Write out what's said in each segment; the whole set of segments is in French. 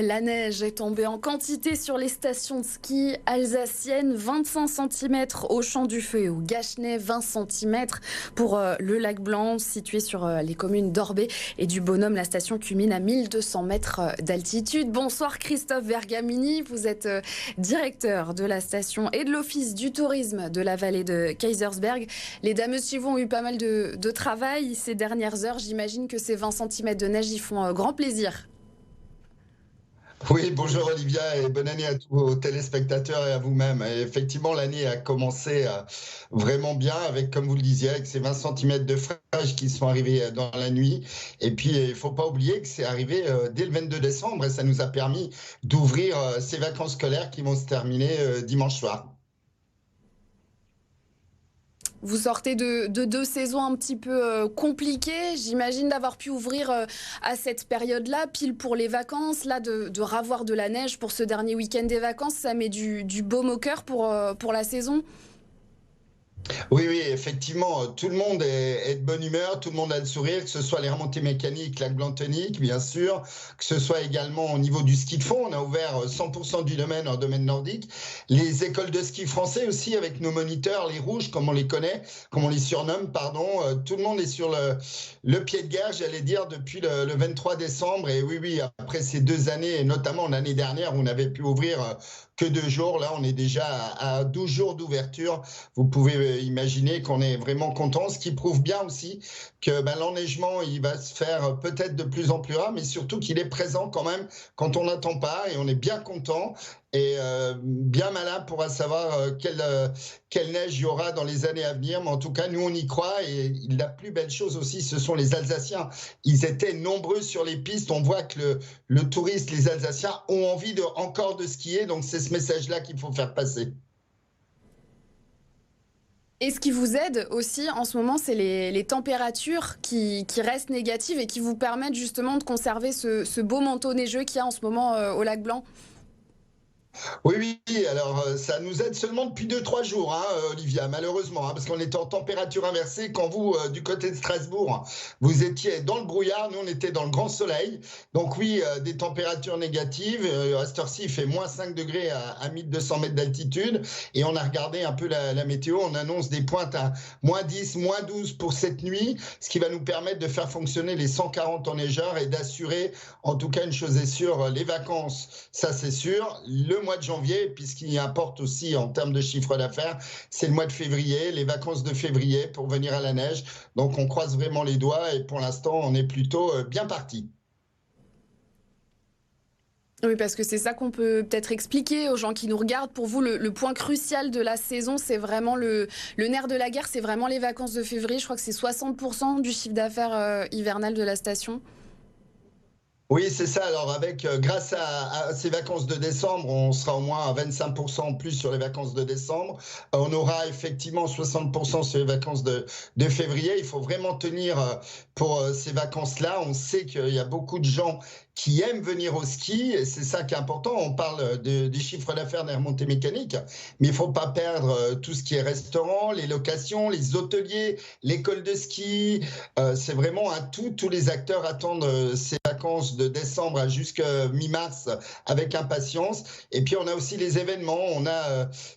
La neige est tombée en quantité sur les stations de ski alsaciennes, 25 cm au Champ du Feu et au Gachenay, 20 cm pour le lac Blanc, situé sur les communes d'Orbay et du Bonhomme. La station culmine à 1200 mètres d'altitude. Bonsoir Christophe Vergamini, vous êtes directeur de la station et de l'office du tourisme de la vallée de Kaysersberg. Les dames et messieurs ont eu pas mal de travail ces dernières heures. J'imagine que ces 20 cm de neige y font grand plaisir. Oui, bonjour Olivia et bonne année à tous vos téléspectateurs et à vous-même. Et effectivement, l'année a commencé vraiment bien avec, comme vous le disiez, avec ces 20 cm de fraîche qui sont arrivés dans la nuit. Et puis, il ne faut pas oublier que c'est arrivé dès le 22 décembre et ça nous a permis d'ouvrir ces vacances scolaires qui vont se terminer dimanche soir. Vous sortez de deux saisons un petit peu compliquées. J'imagine d'avoir pu ouvrir à cette période-là, pile pour les vacances, là de ravoir de la neige pour ce dernier week-end des vacances. Ça met du baume au cœur pour la saison. Oui, oui, effectivement, tout le monde est de bonne humeur, tout le monde a le sourire, que ce soit les remontées mécaniques, lac Blanc-Tonique, bien sûr, que ce soit également au niveau du ski de fond. On a ouvert 100% du domaine en domaine nordique. Les écoles de ski français aussi, avec nos moniteurs, les rouges, comme on les connaît, comme on les surnomme, pardon. Tout le monde est sur le pied de guerre, j'allais dire, depuis le 23 décembre. Et oui, oui, après ces 2 années, et notamment l'année dernière, où on avait pu ouvrir que 2 jours. Là, on est déjà à 12 jours d'ouverture. Vous pouvez imaginer qu'on est vraiment content, ce qui prouve bien aussi que l'enneigement, il va se faire peut-être de plus en plus rare, mais surtout qu'il est présent quand même quand on n'attend pas, et on est bien content et bien malin pour savoir quelle neige il y aura dans les années à venir. Mais en tout cas, nous, on y croit. Et la plus belle chose aussi, ce sont les Alsaciens. Ils étaient nombreux sur les pistes. On voit que le touriste, les Alsaciens, ont envie encore de skier. Donc, c'est ce message-là qu'il faut faire passer. Et ce qui vous aide aussi en ce moment, c'est les températures qui restent négatives et qui vous permettent justement de conserver ce beau manteau neigeux qu'il y a en ce moment au lac Blanc. Oui, oui, alors ça nous aide seulement depuis 2, 3 jours, hein, Olivia, malheureusement, hein, parce qu'on était en température inversée. Quand vous, du côté de Strasbourg, vous étiez dans le brouillard, nous on était dans le grand soleil. Donc oui, des températures négatives. À cette heure-ci, il fait -5 degrés à 1200 mètres d'altitude. Et on a regardé un peu la météo, on annonce des pointes à -10, -12 pour cette nuit, ce qui va nous permettre de faire fonctionner les 140 enneigeurs et d'assurer, en tout cas une chose est sûre, les vacances, ça c'est sûr. Le mois de janvier, puisqu'il importe aussi en termes de chiffre d'affaires, c'est le mois de février, les vacances de février pour venir à la neige. Donc on croise vraiment les doigts et pour l'instant on est plutôt bien parti. Oui, parce que c'est ça qu'on peut peut-être expliquer aux gens qui nous regardent. Pour vous, le point crucial de la saison, c'est vraiment le nerf de la guerre, c'est vraiment les vacances de février. Je crois que c'est 60% du chiffre d'affaires hivernal de la station. Oui, c'est ça. Alors, grâce à ces vacances de décembre, on sera au moins à 25% en plus sur les vacances de décembre. On aura effectivement 60% sur les vacances de février. Il faut vraiment tenir pour ces vacances-là. On sait qu'il y a beaucoup de gens qui aiment venir au ski, et c'est ça qui est important. On parle des chiffres d'affaires des remontées mécaniques, mais il ne faut pas perdre tout ce qui est restaurant, les locations, les hôteliers, l'école de ski. C'est vraiment un tout. Tous les acteurs attendent ces vacances de décembre jusqu'à mi-mars avec impatience. Et puis on a aussi les événements.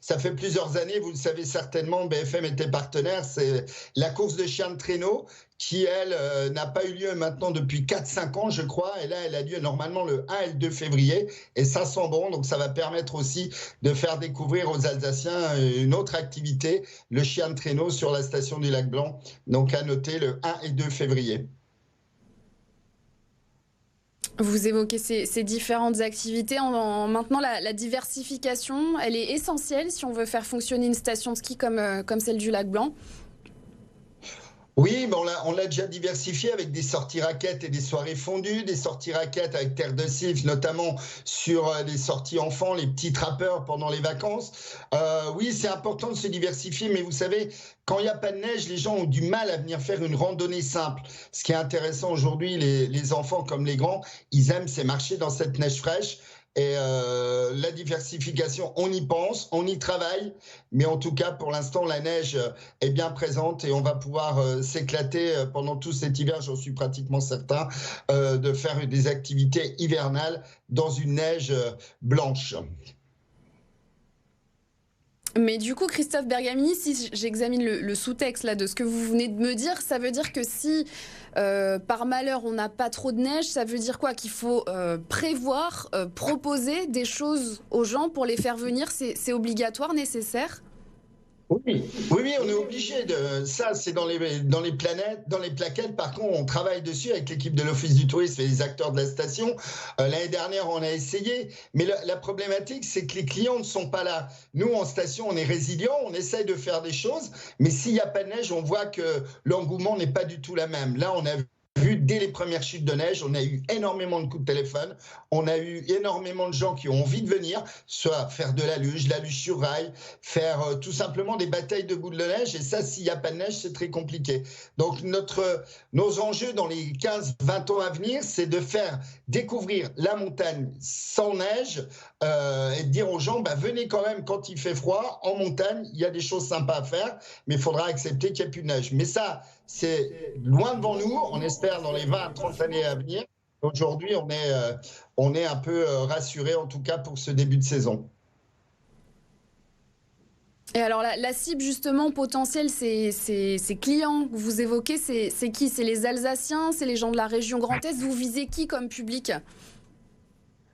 Ça fait plusieurs années, vous le savez certainement, BFM était partenaire, c'est la course de chiens de traîneau qui, elle, n'a pas eu lieu maintenant depuis 4-5 ans, je crois. Et là, elle a lieu normalement le 1 et le 2 février. Et ça sent bon. Donc, ça va permettre aussi de faire découvrir aux Alsaciens une autre activité, le chien de traîneau sur la station du Lac Blanc. Donc, à noter le 1 et 2 février. Vous évoquez ces différentes activités. Maintenant, la diversification, elle est essentielle si on veut faire fonctionner une station de ski comme celle du Lac Blanc. Oui, mais on l'a déjà diversifié avec des sorties raquettes et des soirées fondues, des sorties raquettes avec terre de Sif, notamment sur les sorties enfants, les petits trappeurs pendant les vacances. Oui, c'est important de se diversifier, mais vous savez, quand il n'y a pas de neige, les gens ont du mal à venir faire une randonnée simple. Ce qui est intéressant aujourd'hui, les enfants comme les grands, ils aiment c'est marcher dans cette neige fraîche. Et la diversification, on y pense, on y travaille, mais en tout cas, pour l'instant, la neige est bien présente et on va pouvoir s'éclater pendant tout cet hiver, j'en suis pratiquement certain, de faire des activités hivernales dans une neige blanche. Mais du coup, Christophe Bergamini, si j'examine le sous-texte là de ce que vous venez de me dire, ça veut dire que si par malheur on n'a pas trop de neige, ça veut dire quoi? Qu'il faut prévoir, proposer des choses aux gens pour les faire venir, c'est obligatoire, nécessaire? Oui, oui, oui, on est obligé de ça. C'est dans les plaquettes. Par contre, on travaille dessus avec l'équipe de l'Office du tourisme et les acteurs de la station. L'année dernière, on a essayé, mais la problématique, c'est que les clients ne sont pas là. Nous, en station, on est résilients, on essaye de faire des choses, mais s'il n'y a pas de neige, on voit que l'engouement n'est pas du tout la même. Là, on a vu dès les premières chutes de neige, on a eu énormément de coups de téléphone, on a eu énormément de gens qui ont envie de venir, soit faire de la luge sur rail, faire tout simplement des batailles de boules de neige, et ça, s'il n'y a pas de neige, c'est très compliqué. Donc nos enjeux dans les 15-20 ans à venir, c'est de faire découvrir la montagne sans neige et de dire aux gens, venez quand même quand il fait froid, en montagne, il y a des choses sympas à faire, mais il faudra accepter qu'il n'y ait plus de neige. Mais ça, c'est loin devant nous, on espère dans les 20 à 30 années à venir. Aujourd'hui, on est un peu rassuré, en tout cas pour ce début de saison. Et alors la cible justement potentielle, ces clients que vous évoquez, c'est qui? C'est les Alsaciens, c'est les gens de la région Grand Est? Vous visez qui comme public?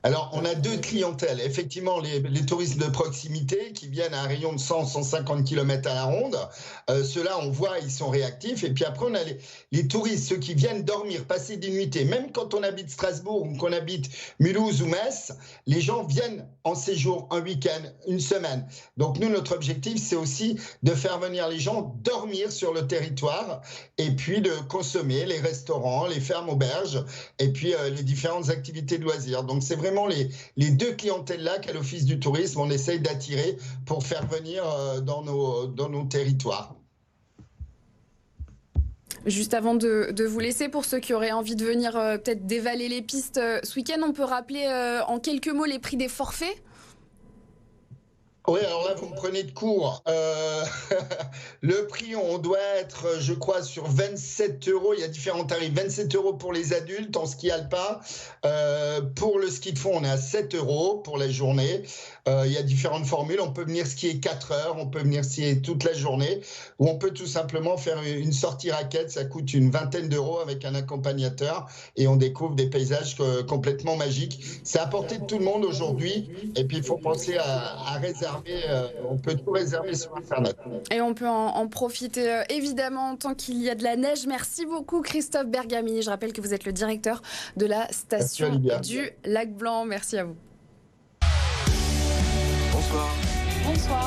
Alors, on a deux clientèles. Effectivement, les touristes de proximité qui viennent à un rayon de 100-150 km à la ronde. Ceux-là, on voit, ils sont réactifs. Et puis après, on a les touristes, ceux qui viennent dormir, passer des nuitées. Même quand on habite Strasbourg ou qu'on habite Mulhouse ou Metz, les gens viennent en séjour, un week-end, une semaine. Donc nous, notre objectif, c'est aussi de faire venir les gens dormir sur le territoire et puis de consommer les restaurants, les fermes auberges et puis les différentes activités de loisirs. Donc c'est vraiment les deux clientèles-là qu'à l'Office du tourisme, on essaye d'attirer pour faire venir dans nos territoires. Juste avant de vous laisser, pour ceux qui auraient envie de venir peut-être dévaler les pistes ce week-end, on peut rappeler en quelques mots les prix des forfaits? Oui, alors là, vous me prenez de court. Le prix, on doit être, je crois, sur 27 €. Il y a différents tarifs. 27 € pour les adultes en ski alpin. Pour le ski de fond, on est à 7 € pour la journée. Il y a différentes formules. On peut venir skier 4 heures, on peut venir skier toute la journée, ou on peut tout simplement faire une sortie raquette. Ça coûte une vingtaine d'euros avec un accompagnateur et on découvre des paysages complètement magiques. C'est à portée de tout le monde aujourd'hui. Et puis, il faut penser à réserver. On peut tout réserver sur Internet. Et on peut en profiter évidemment tant qu'il y a de la neige. Merci beaucoup Christophe Bergamini. Je rappelle que vous êtes le directeur de la station du Lac Blanc. Merci à vous. Bonsoir. Bonsoir.